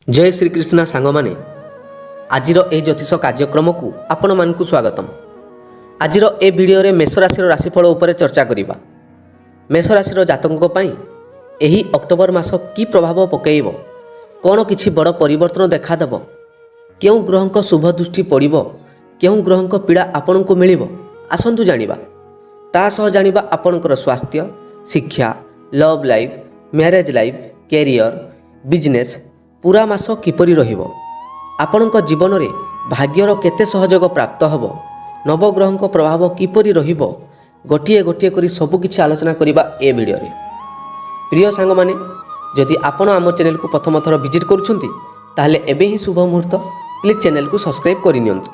जय श्रीकृष्ण सांग माने आजिर ए ज्योतिष कार्यक्रम को आपण मानकु स्वागतम। आजिर ए वीडियो रे मेष राशि राशिफल उपर चर्चा करिबा। मेष राशि जातकों पई एही अक्टोबर मास की प्रभाव पकेइबो, कौन किछि बड़ परिवर्तन देखा देबो, केउ ग्रहक शुभ दृष्टि पड़िबो, केउ ग्रहक पीड़ा आपनकु मिलिबो, आसंतु जानिबा। ता सह जानिबा आपनकर स्वास्थ्य, शिक्षा, love life, marriage life, career, business पूरा मास किपरि रहिबो, आपणक जीवन रे भाग्यर केते सहयोग प्राप्त हबो, नवग्रहक प्रभाव किपरि रहिबो, गोटिए गोटिए करी सबु किछि आलोचना करिबा ए वीडियो रे। प्रिय सांग माने, जदि आपण आम चैनल को प्रथम थर विजिट करूछंती ताहले एबे ही शुभ मुहूर्त प्लीज चैनल को सब्सक्राइब करि नियंतु।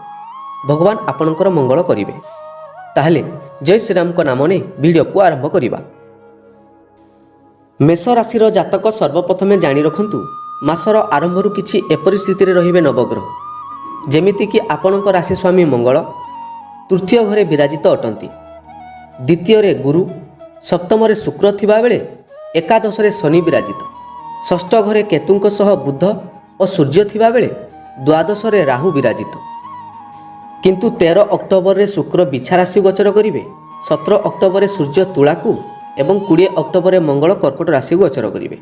भगवान आपणकर मंगल करिवे। ताहले जय श्री राम को नाम ने वीडियो को आरंभ करिबा। मेष राशि जातक सर्वप्रथमे जानि रखंतु मासर आरंभरू किछि एपरि स्थिति रहिबे नवग्रह, जेमिति कि आपणक राशि स्वामी मंगल तृतीय घरे विराजित अटंती, द्वितीय रे गुरु, सप्तम रे शुक्र थिबा बेले एकादश रे शनि विराजित, षष्ठ घरे केतुंक सह बुध और सूर्य थिबा बेले द्वादश रे राहु विराजित। किंतु 13 अक्टोबर रे शुक्र बिछा राशि गोचर करिवे, 17 अक्टोबर रे सूर्य तुला को एवं 20 अक्टोबर रे मंगल कर्कट राशि गोचर करिवे।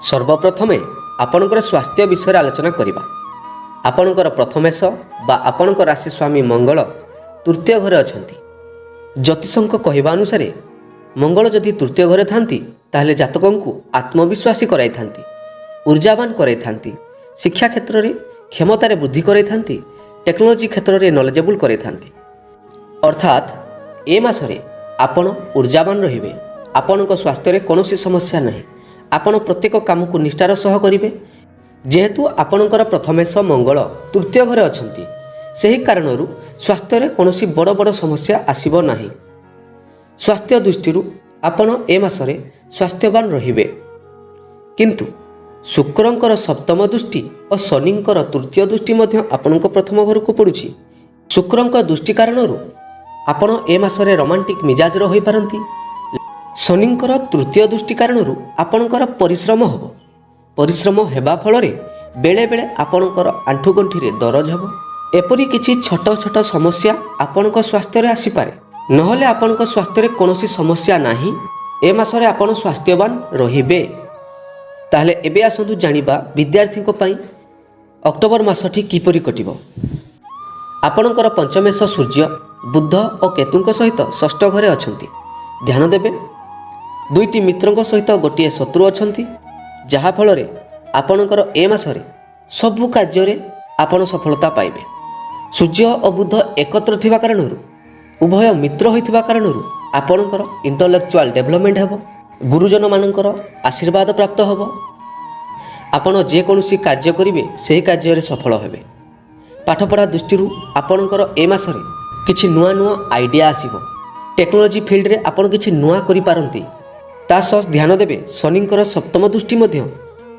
सर्वप्रथमे आपणकर स्वास्थ्य विषय आलोचना करिबा। आपणकर प्रथमेश बा आपणकर राशि स्वामी मंगल तृतीय घरे अछंती। ज्योतिषंक कहवा अनुसार मंगल जदि तृतीय घरे थांती ताहले जातकंकु आत्मविश्वासी कराई थांती, ऊर्जावान कराई थांती, शिक्षा क्षेत्र रे क्षमता रे वृद्धि कराई थांती, टेक्नोलोजी क्षेत्र रे नॉलेजेबल कराई थांती। अर्थात ए मासरे आपण ऊर्जावान रहिबे, आपणक स्वास्थ्य रे कोनोसी समस्या नहीं, आपण प्रत्येक काम को निष्ठार सह करिवे। जेहेतु आपणकर प्रथमेश मंगल तृतीय घरे अछंती, सेही कारणरू स्वास्थ्य रे कोनोसी बड़ बड़ समस्या आसीबो नाही। स्वास्थ्य दृष्टिरू आपण ए मासरे स्वास्थ्यवान रहिबे। किंतु शुक्रंकर सप्तम दृष्टि और शनिंकर तृतीय दृष्टि मध्य आपणक प्रथम घर को पड़ुछि। शुक्रंक दृष्टि कारणरू आपण ए मासरे रोमांटिक मिजाज होई पारंती। शनिंकर तृतीय दृष्टि कारणरू आपणकर परिश्रम हबो, परिश्रम हेबा फलरे बेले बेले आपणकर आंठुगंठी रे दरज हबो। एपरि किछि छोट छोट समस्या आपणक स्वास्थ्य रे आसी पारे, नहले आपणक स्वास्थ्य रे कोनोसी समस्या नाही। ए मासरे आपण स्वास्थ्यवान रहिबे। ताहले एबे आसंतु जानिबा विद्यार्थीक पई अक्टोबर मासठी किपरि कटिबो। आपणकर पंचमेश सूर्य बुध और केतुंक सहित षष्ठ घरे अछंती। ध्यान देबे, दुईटी मित्रों सहित गोटे शत्रु अछंती, जहा फलरे आपणकर ए मासरे सबु कार्य आपण सफलता पाइबे। सूर्य और बुध एकत्र थिबा कारणरू उभय मित्र होइथिबा कारणरू आपणकर इंटेलेक्चुअल डेवलपमेंट हेबो, गुरुजन मानकर आशीर्वाद प्राप्त हेबो। आपण जे कोनोसी कार्य करिवे सेही कार्य सफल हेबे। पाठपढ़ा दृष्टि आपणकर ए मासरे किछि नुआ नुआ आइडिया आसीबो। टेक्नोलोजी फील्ड रे आपण किछि नुआ करि पारंती। ता सह ध्यान देबे शनिंकर सप्तम दृष्टि मध्य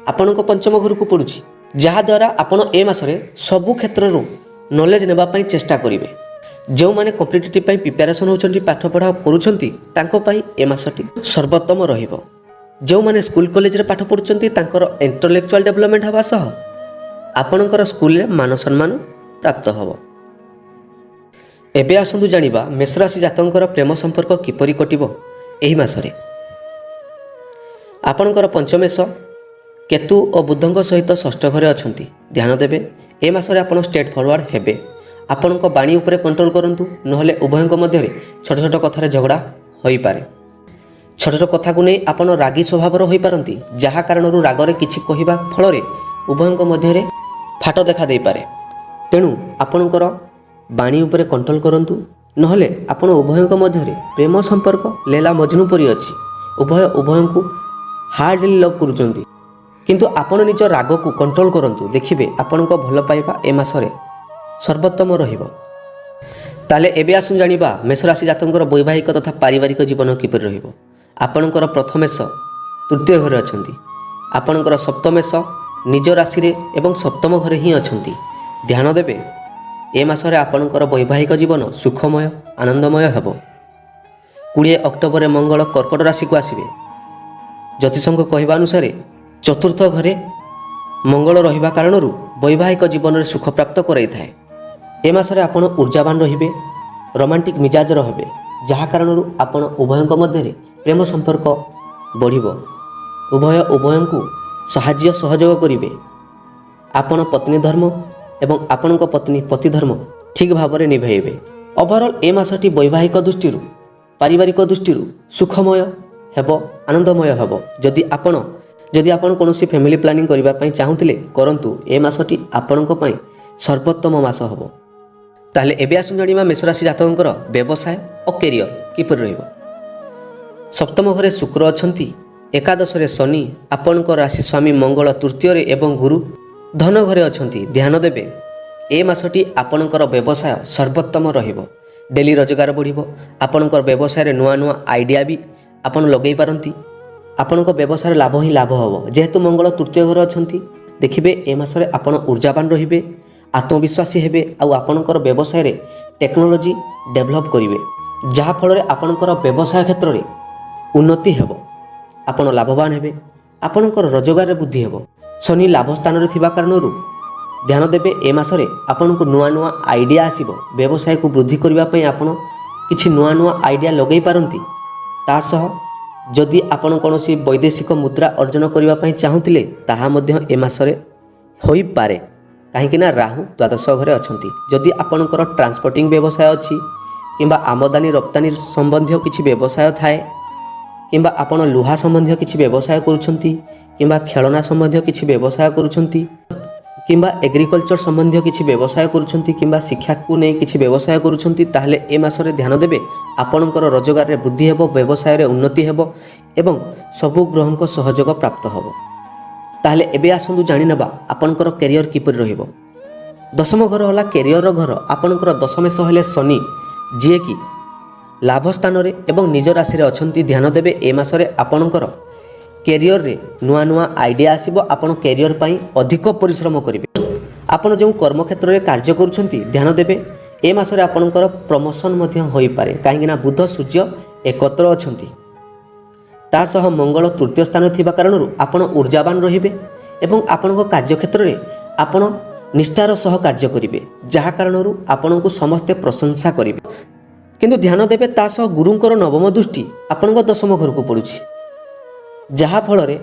आपणक पंचम घर को पड़ुछि, जहा द्वारा आपण ए मासरे सबु क्षेत्ररू नॉलेज नेबा पई चेष्टा करिवे। जो माने कॉम्पिटिटिव पई प्रिपरेशन होचंती, पाठपढ़ा करूछंती, तांको पई ए मासटी सर्वोत्तम रहिबो। जो माने स्कूल कॉलेज रे पाठ पढुछंती तांकर इंटेलेक्चुअल डेवलपमेंट हवा सह आपणकर स्कूल रे मान सम्मान प्राप्त हबो। एबे आसंतु जानिबा मेष राशि जातकंकर प्रेम संपर्क किपरि कटिबो एही मासरे। आपणकर पंचमेश केतु और बुधंक सहित षष्ठ घरे अछंती। ध्यान देबे, ए मासरे आपण स्ट्रेट फॉरवर्ड हेबे। आपणक बाणी उपरे कंट्रोल करंतु, नहले उभयंक मध्य रे छोट छोट कथारे झगड़ा होई पारे। छोट छोट कथा को नै आपण रागी स्वभावर होई पारंती, जहा कारणरू रागरे किछि कहिबा फलरे उभयंक मध्य रे फाट देखा देई पारे। तेणु आपणकर बाणी उपरे कंट्रोल करंतु, नहले आपण उभयंक मध्य रे प्रेम संपर्क लेला मजनू परि अछि। उभयंकु हार्डली लव करूचंती, किंतु आपण निज राग को कंट्रोल करंतु, देखिबे आपणक भल पाइबा ए मासरे सर्वोत्तम रहिबो। ताले एबे आसु जानिबा मेष राशि जातकंकर वैवाहिक तथा पारिवारिक जीवन किपरि रहिबो। आपणकर प्रथमेश तृतीय घरे अछंती, आपणकर सप्तमेश निज राशि रे एवं सप्तम घरे ही अछंती। ध्यान देबे, ए मासरे आपणकर वैवाहिक जीवन सुखमय आनंदमय हेबो। 20 अक्टोबर रे मंगल कर्कट राशि को आसीबे। ज्योतिषंक कहवा अनुसार चतुर्थ घरे ମଙ୍ଗଳ ରହିବା କାରଣରୁ ବୈବାହିକ ଜୀବନରେ ସୁଖ ପ୍ରାପ୍ତ କରାଇଥାଏ। ଏ ମାସରେ ଆପଣ ଉର୍ଜାବାନ ରହିବେ, ରୋମାଣ୍ଟିକ୍ ମିଜାଜର ହେବେ, ଯାହା କାରଣରୁ ଆପଣ ଉଭୟଙ୍କ ମଧ୍ୟରେ ପ୍ରେମ ସମ୍ପର୍କ ବଢ଼ିବ। ଉଭୟଙ୍କୁ ସାହାଯ୍ୟ ସହଯୋଗ କରିବେ। ଆପଣ ପତ୍ନୀ ଧର୍ମ ଏବଂ ଆପଣଙ୍କ ପତ୍ନୀ ପତି ଧର୍ମ ଠିକ୍ ଭାବରେ ନିଭାଇବେ। ଓଭରଅଲ୍ ଏ ମାସଟି ବୈବାହିକ ଦୃଷ୍ଟିରୁ ପାରିବାରିକ ଦୃଷ୍ଟିରୁ ସୁଖମୟ ହେବ, ଆନନ୍ଦମୟ ହେବ। ଯଦି ଆପଣ କୌଣସି ଫ୍ୟାମିଲି ପ୍ଲାନିଂ କରିବା ପାଇଁ ଚାହୁଁଥିଲେ କରନ୍ତୁ, ଏ ମାସଟି ଆପଣଙ୍କ ପାଇଁ ସର୍ବୋତ୍ତମ ମାସ ହେବ। ତାହେଲେ ଏବେ ଆସନ୍ତୁ ଜାଣିବା ମେଷରାଶି ଜାତକଙ୍କର ବ୍ୟବସାୟ ଓ କ୍ୟାରିୟର କିପରି ରହିବ। ସପ୍ତମ ଘରେ ଶୁକ୍ର ଅଛନ୍ତି, ଏକାଦଶରେ ଶନି, ଆପଣଙ୍କ ରାଶି ସ୍ୱାମୀ ମଙ୍ଗଳ ତୃତୀୟରେ ଏବଂ ଗୁରୁ ଧନ ଘରେ ଅଛନ୍ତି। ଧ୍ୟାନ ଦେବେ ଏ ମାସଟି ଆପଣଙ୍କର ବ୍ୟବସାୟ ସର୍ବୋତ୍ତମ ରହିବ। ଡେଲି ରୋଜଗାର ବଢ଼ିବ। ଆପଣଙ୍କର ବ୍ୟବସାୟରେ ନୂଆ ନୂଆ ଆଇଡ଼ିଆ ବି ଆପଣ ଲଗାଇ ପାରନ୍ତି। ଆପଣଙ୍କ ବ୍ୟବସାୟରେ ଲାଭ ହିଁ ଲାଭ ହେବ। ଯେହେତୁ ମଙ୍ଗଳ ତୃତୀୟ ଘରେ ଅଛନ୍ତି, ଦେଖିବେ ଏ ମାସରେ ଆପଣ ଉର୍ଜାବାନ ରହିବେ, ଆତ୍ମବିଶ୍ୱାସୀ ହେବେ ଆଉ ଆପଣଙ୍କର ବ୍ୟବସାୟରେ ଟେକ୍ନୋଲୋଜି ଡେଭଲପ୍ କରିବେ, ଯାହାଫଳରେ ଆପଣଙ୍କର ବ୍ୟବସାୟ କ୍ଷେତ୍ରରେ ଉନ୍ନତି ହେବ। ଆପଣ ଲାଭବାନ ହେବେ, ଆପଣଙ୍କର ରୋଜଗାରରେ ବୃଦ୍ଧି ହେବ। ଶନି ଲାଭ ସ୍ଥାନରେ ଥିବା କାରଣରୁ ଧ୍ୟାନ ଦେବେ ଏ ମାସରେ ଆପଣଙ୍କୁ ନୂଆ ନୂଆ ଆଇଡ଼ିଆ ଆସିବ। ବ୍ୟବସାୟକୁ ବୃଦ୍ଧି କରିବା ପାଇଁ ଆପଣ କିଛି ନୂଆ ନୂଆ ଆଇଡ଼ିଆ ଲଗାଇ ପାରନ୍ତି। ତା ସହ ଯଦି ଆପଣ କୌଣସି ବୈଦେଶିକ ମୁଦ୍ରା ଅର୍ଜନ କରିବା ପାଇଁ ଚାହୁଁଥିଲେ ତାହା ମଧ୍ୟ ଏ ମାସରେ ହୋଇପାରେ, କାହିଁକିନା ରାହୁ ଦ୍ୱାଦଶ ଘରେ ଅଛନ୍ତି। ଯଦି ଆପଣଙ୍କର ଟ୍ରାନ୍ସପୋର୍ଟିଂ ବ୍ୟବସାୟ ଅଛି କିମ୍ବା ଆମଦାନୀ ରପ୍ତାନି ସମ୍ବନ୍ଧୀୟ କିଛି ବ୍ୟବସାୟ ଥାଏ, କିମ୍ବା ଆପଣ ଲୁହା ସମ୍ବନ୍ଧୀୟ କିଛି ବ୍ୟବସାୟ କରୁଛନ୍ତି, କିମ୍ବା ଖେଳନା ସମ୍ବନ୍ଧୀୟ କିଛି ବ୍ୟବସାୟ କରୁଛନ୍ତି, କିମ୍ବା ଏଗ୍ରିକଲଚର ସମ୍ବନ୍ଧୀୟ କିଛି ବ୍ୟବସାୟ କରୁଛନ୍ତି, କିମ୍ବା ଶିକ୍ଷାକୁ ନେଇ କିଛି ବ୍ୟବସାୟ କରୁଛନ୍ତି, ତାହେଲେ ଏ ମାସରେ ଧ୍ୟାନ ଦେବେ ଆପଣଙ୍କର ରୋଜଗାରରେ ବୃଦ୍ଧି ହେବ, ବ୍ୟବସାୟରେ ଉନ୍ନତି ହେବ ଏବଂ ସବୁ ଗ୍ରହଙ୍କ ସହଯୋଗ ପ୍ରାପ୍ତ ହେବ। ତାହେଲେ ଏବେ ଆସନ୍ତୁ ଜାଣିନେବା ଆପଣଙ୍କର କ୍ୟାରିୟର କିପରି ରହିବ। ଦଶମ ଘର ହେଲା କ୍ୟାରିୟର ଘର। ଆପଣଙ୍କର ଦଶମେଷ ହେଲେ ଶନି, ଯିଏକି ଲାଭ ସ୍ଥାନରେ ଏବଂ ନିଜ ରାଶିରେ ଅଛନ୍ତି। ଧ୍ୟାନ ଦେବେ ଏ ମାସରେ ଆପଣଙ୍କର କ୍ୟାରିୟରରେ ନୂଆ ନୂଆ ଆଇଡ଼ିଆ ଆସିବ। ଆପଣ କ୍ୟାରିୟର ପାଇଁ ଅଧିକ ପରିଶ୍ରମ କରିବେ। ଆପଣ ଯେଉଁ କର୍ମକ୍ଷେତ୍ରରେ କାର୍ଯ୍ୟ କରୁଛନ୍ତି ଧ୍ୟାନ ଦେବେ ଏ ମାସରେ ଆପଣଙ୍କର ପ୍ରମୋସନ୍ ମଧ୍ୟ ହୋଇପାରେ, କାହିଁକିନା ବୁଧ ସୂର୍ଯ୍ୟ ଏକତ୍ର ଅଛନ୍ତି। ତା ସହ ମଙ୍ଗଳ ତୃତୀୟ ସ୍ଥାନରେ ଥିବା କାରଣରୁ ଆପଣ ଉର୍ଜାବାନ ରହିବେ ଏବଂ ଆପଣଙ୍କ କାର୍ଯ୍ୟକ୍ଷେତ୍ରରେ ଆପଣ ନିଷ୍ଠାର ସହ କାର୍ଯ୍ୟ କରିବେ, ଯାହା କାରଣରୁ ଆପଣଙ୍କୁ ସମସ୍ତେ ପ୍ରଶଂସା କରିବେ। କିନ୍ତୁ ଧ୍ୟାନ ଦେବେ ତା ସହ ଗୁରୁଙ୍କର ନବମ ଦୃଷ୍ଟି ଆପଣଙ୍କ ଦଶମ ଘରକୁ ପଡ଼ୁଛି, ଯାହାଫଳରେ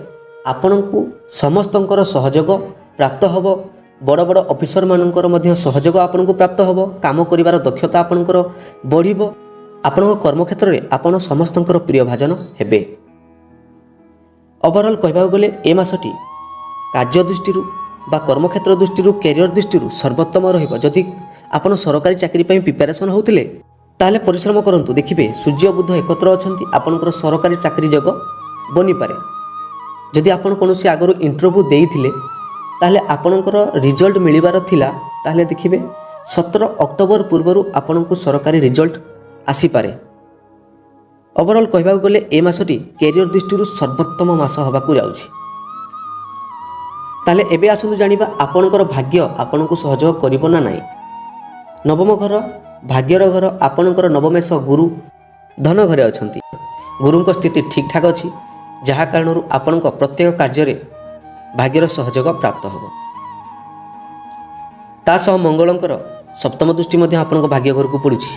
ଆପଣଙ୍କୁ ସମସ୍ତଙ୍କର ସହଯୋଗ ପ୍ରାପ୍ତ ହେବ। ବଡ଼ ବଡ଼ ଅଫିସରମାନଙ୍କର ମଧ୍ୟ ସହଯୋଗ ଆପଣଙ୍କୁ ପ୍ରାପ୍ତ ହେବ। କାମ କରିବାର ଦକ୍ଷତା ଆପଣଙ୍କର ବଢ଼ିବ। ଆପଣଙ୍କ କର୍ମକ୍ଷେତ୍ରରେ ଆପଣ ସମସ୍ତଙ୍କର ପ୍ରିୟଭାଜନ ହେବେ। ଓଭରଅଲ୍ କହିବାକୁ ଗଲେ ଏ ମାସଟି କାର୍ଯ୍ୟ ଦୃଷ୍ଟିରୁ ବା କର୍ମକ୍ଷେତ୍ର ଦୃଷ୍ଟିରୁ କ୍ୟାରିୟର ଦୃଷ୍ଟିରୁ ସର୍ବୋତ୍ତମ ରହିବ। ଯଦି ଆପଣ ସରକାରୀ ଚାକିରି ପାଇଁ ପ୍ରିପାରେସନ୍ ହେଉଥିଲେ ତାହେଲେ ପରିଶ୍ରମ କରନ୍ତୁ। ଦେଖିବେ ସୂର୍ଯ୍ୟ ବୁଧ ଏକତ୍ର ଅଛନ୍ତି, ଆପଣଙ୍କର ସରକାରୀ ଚାକିରି ଯୋଗ ବନିପାରେ। ଯଦି ଆପଣ କୌଣସି ଆଗରୁ ଇଣ୍ଟରଭ୍ୟୁ ଦେଇଥିଲେ ତାହେଲେ ଆପଣଙ୍କର ରିଜଲ୍ଟ ମିଳିବାର ଥିଲା, ତାହେଲେ ଦେଖିବେ 17 ଅକ୍ଟୋବର ପୂର୍ବରୁ ଆପଣଙ୍କୁ ସରକାରୀ ରିଜଲ୍ଟ ଆସିପାରେ। ଓଭରଅଲ୍ କହିବାକୁ ଗଲେ ଏ ମାସଟି କ୍ୟାରିୟର ଦୃଷ୍ଟିରୁ ସର୍ବୋତ୍ତମ ମାସ ହେବାକୁ ଯାଉଛି। ତାହେଲେ ଏବେ ଆସନ୍ତୁ ଜାଣିବା ଆପଣଙ୍କର ଭାଗ୍ୟ ଆପଣଙ୍କୁ ସହଯୋଗ କରିବ ନା ନାହିଁ। ନବମ ଘର ଭାଗ୍ୟର ଘର। ଆପଣଙ୍କର ନବମେଷ ଗୁରୁ ଧନ ଘରେ ଅଛନ୍ତି। ଗୁରୁଙ୍କ ସ୍ଥିତି ଠିକ୍ଠାକ୍ ଅଛି, ଯାହା କାରଣରୁ ଆପଣଙ୍କ ପ୍ରତ୍ୟେକ କାର୍ଯ୍ୟରେ ଭାଗ୍ୟର ସହଯୋଗ ପ୍ରାପ୍ତ ହେବ। ତା ସହ ମଙ୍ଗଳଙ୍କର ସପ୍ତମ ଦୃଷ୍ଟି ମଧ୍ୟ ଆପଣଙ୍କ ଭାଗ୍ୟ ଘରକୁ ପଡ଼ୁଛି।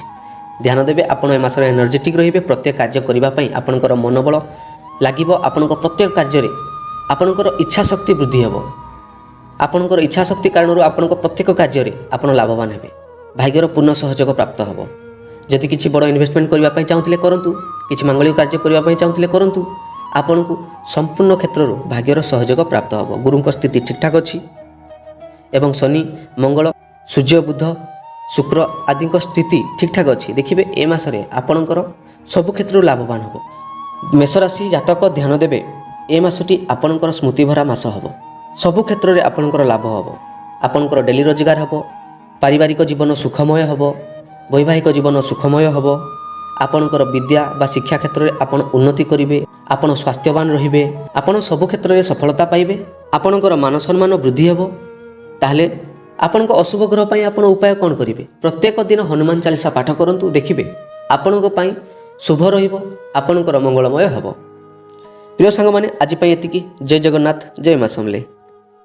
ଧ୍ୟାନ ଦେବେ ଆପଣ ଏ ମାସରେ ଏନର୍ଜେଟିକ୍ ରହିବେ। ପ୍ରତ୍ୟେକ କାର୍ଯ୍ୟ କରିବା ପାଇଁ ଆପଣଙ୍କର ମନୋବଳ ଲାଗିବ। ଆପଣଙ୍କ ପ୍ରତ୍ୟେକ କାର୍ଯ୍ୟରେ ଆପଣଙ୍କର ଇଚ୍ଛା ଶକ୍ତି ବୃଦ୍ଧି ହେବ। ଆପଣଙ୍କର ଇଚ୍ଛା ଶକ୍ତି କାରଣରୁ ଆପଣଙ୍କ ପ୍ରତ୍ୟେକ କାର୍ଯ୍ୟରେ ଆପଣ ଲାଭବାନ ହେବେ। ଭାଗ୍ୟର ପୂର୍ଣ୍ଣ ସହଯୋଗ ପ୍ରାପ୍ତ ହେବ। ଯଦି କିଛି ବଡ଼ ଇନଭେଷ୍ଟମେଣ୍ଟ କରିବା ପାଇଁ ଚାହୁଁଥିଲେ କରନ୍ତୁ, କିଛି ମାଙ୍ଗଳିକ କାର୍ଯ୍ୟ କରିବା ପାଇଁ ଚାହୁଁଥିଲେ କରନ୍ତୁ, ଆପଣଙ୍କୁ ସମ୍ପୂର୍ଣ୍ଣ କ୍ଷେତ୍ରରୁ ଭାଗ୍ୟର ସହଯୋଗ ପ୍ରାପ୍ତ ହେବ। ଗୁରୁଙ୍କ ସ୍ଥିତି ଠିକ୍ଠାକ୍ ଅଛି ଏବଂ ଶନି ମଙ୍ଗଳ ସୂର୍ଯ୍ୟ ବୁଧ ଶୁକ୍ର ଆଦିଙ୍କ ସ୍ଥିତି ଠିକ୍ଠାକ୍ ଅଛି। ଦେଖିବେ ଏ ମାସରେ ଆପଣଙ୍କର ସବୁ କ୍ଷେତ୍ରରୁ ଲାଭବାନ ହେବ। ମେଷରାଶି ଜାତକ ଧ୍ୟାନ ଦେବେ ଏ ମାସଟି ଆପଣଙ୍କର ସ୍ମୃତିଭରା ମାସ ହେବ। ସବୁ କ୍ଷେତ୍ରରେ ଆପଣଙ୍କର ଲାଭ ହେବ। ଆପଣଙ୍କର ଡେଲି ରୋଜଗାର ହେବ, ପାରିବାରିକ ଜୀବନ ସୁଖମୟ ହେବ, ବୈବାହିକ ଜୀବନ ସୁଖମୟ ହେବ। ଆପଣଙ୍କର ବିଦ୍ୟା ବା ଶିକ୍ଷା କ୍ଷେତ୍ରରେ ଆପଣ ଉନ୍ନତି କରିବେ। ଆପଣ ସ୍ୱାସ୍ଥ୍ୟବାନ ରହିବେ। ଆପଣ ସବୁ କ୍ଷେତ୍ରରେ ସଫଳତା ପାଇବେ। ଆପଣଙ୍କର ମାନ ସମ୍ମାନ ବୃଦ୍ଧି ହେବ। ତାହେଲେ ଆପଣଙ୍କ ଅଶୁଭ ଗ୍ରହ ପାଇଁ ଆପଣ ଉପାୟ କ'ଣ କରିବେ? ପ୍ରତ୍ୟେକ ଦିନ ହନୁମାନ ଚାଳିଶା ପାଠ କରନ୍ତୁ। ଦେଖିବେ ଆପଣଙ୍କ ପାଇଁ ଶୁଭ ରହିବ, ଆପଣଙ୍କର ମଙ୍ଗଳମୟ ହେବ। ପ୍ରିୟ ସାଙ୍ଗମାନେ, ଆଜି ପାଇଁ ଏତିକି। ଜୟ ଜଗନ୍ନାଥ, ଜୟ ମା ସମଲେଇ।